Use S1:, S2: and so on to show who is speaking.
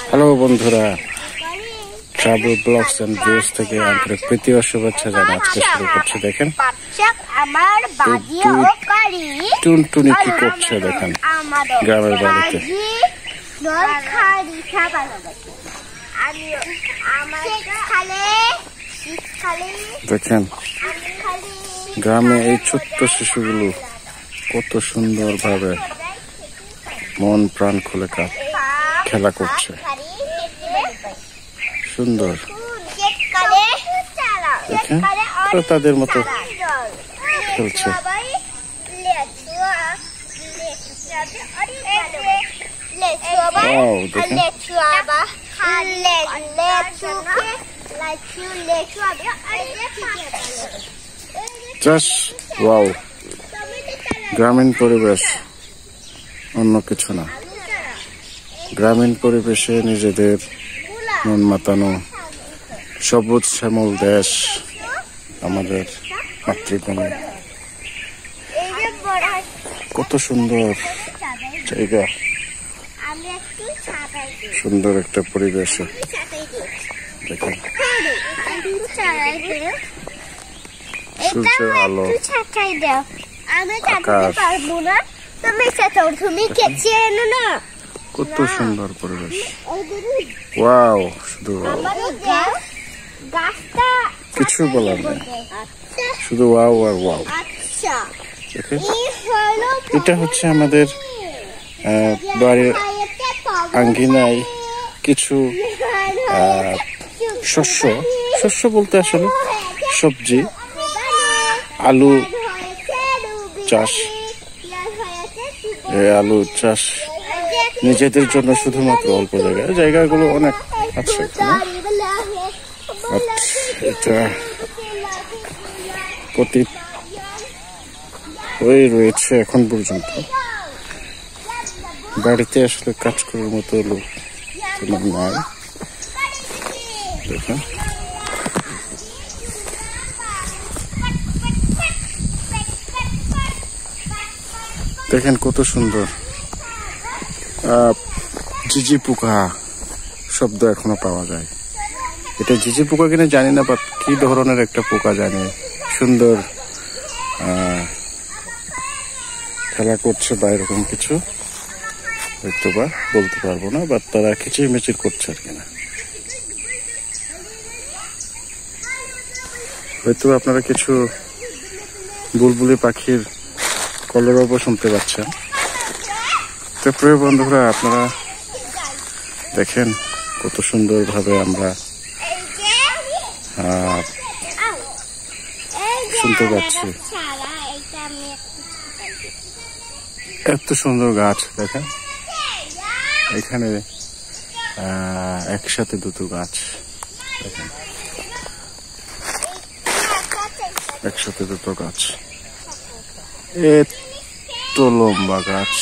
S1: Hello বন্ধুরা, travel blogs and views থেকে আন্তরিক প্রীতি ও শুভেচ্ছা জানাই আজকে শুরু করছি। দেখেন টুনটুনি কি করছে দেখেন গ্রামের বাড়িতে। দেখেন গ্রামে এই ছোট্ট শিশুগুলো কত সুন্দর ভাবে মন প্রাণ খুলে খেলা করছে, সুন্দর দেখেন তো তাদের মতো খেলছে। জাস্ট ওয়াও, গ্রামীণ পরিবেশ অন্য কিছু না। গ্রামীণ পরিবেশে নিজেদের মন মাতানো সবুজ শ্যামল দেশ আমাদের মাতৃভূমি। কত সুন্দর জায়গা, সুন্দর একটা পরিবেশে দেখেন সূর্যের আলো, আকাশ, কত সুন্দর পরিবেশ। ওয়াও, শুধু কিছু বলার নেই, শুধু ওয়াও আর ওয়াও। এটা হচ্ছে আমাদের বাড়ির আঙ্গিনায় কিছু শস্য বলতে আসলে সবজি, আলু চাষ। আলু চাষ নিজেদের জন্য শুধুমাত্র অল্প জায়গাগুলো অনেক আছে, এটা রয়েছে এখন পর্যন্ত। বাড়িতে আসলে কাজ করার মতো লোক তেমন নাই। দেখেন দেখেন কত সুন্দর। ঝিঝি পোকা শব্দ এখনো পাওয়া যায়। এটা ঝিঝি পোকা কিনা জানি না, বাট কি ধরনের একটা পোকা জানি, সুন্দর খেলা করছে বা এরকম কিছু হয়তো বা বলতে পারবো না, বাট তারা কিচিরমিচির করছে আর কিনা। হয়তো আপনারা কিছু বুলবুলি পাখির কলরব শুনতে পাচ্ছেন। তো প্রিয় বন্ধুরা, আপনারা দেখেন কত সুন্দর ভাবে আমরা শুনতে পাচ্ছি। এত সুন্দর গাছ দেখেন, এখানে একসাথে দুটো গাছ দেখেন, একসাথে দুটো গাছ, এত লম্বা গাছ।